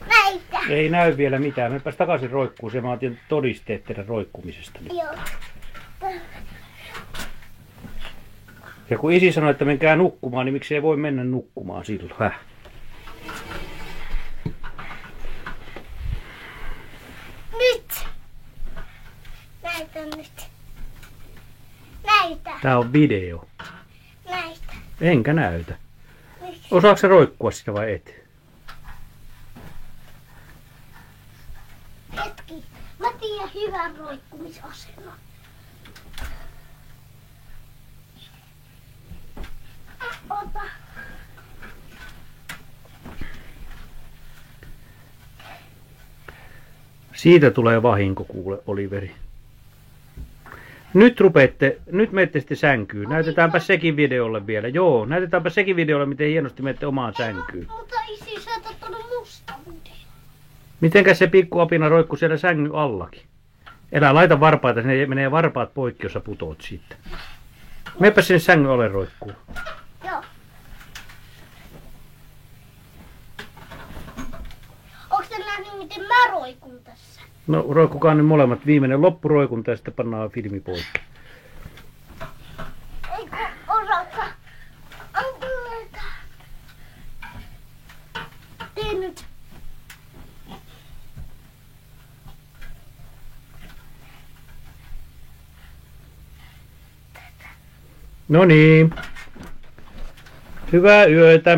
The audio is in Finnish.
Näitä. Ei näy vielä mitään. Menpäs takaisin roikkuuseen. Mä otin todisteet teidän roikkumisesta. Joo. Ja kun isi sanoi, että menkää nukkumaan, niin miksi ei voi mennä nukkumaan silloin? Nyt. Näitä nyt. Näitä. Tää on video. Näitä. Enkä näytä. Nyt. Osaatko sä roikkua sitä vai et? Hetki. Mä tiedän hyvän roikkumisasennon. Ota. Siitä tulee vahinko, kuule, Oliveri. Nyt menette sitten sänkyyn. Näytetäänpä sekin videolle vielä. Joo, näytetäänpä sekin videolle, miten hienosti menette omaan sänkyyn. Mutta isi, sä et ottanut musta video. Mitenkäs se pikkuapina roikkuu siellä sängyn allakin? Elä laita varpaita, sinne menee varpaat poikki, jos sä putoot siitä. Meepä sinne sängyn alle roikkuu. Joo. Onko te nähnyt, miten mä roikun tässä? No roikkukaa nyt molemmat. Viimeinen loppuroikunta ja sitten pannaan filmi poikki. Eikö osata? Antaa. Tee nyt. No niin. Hyvää yötä.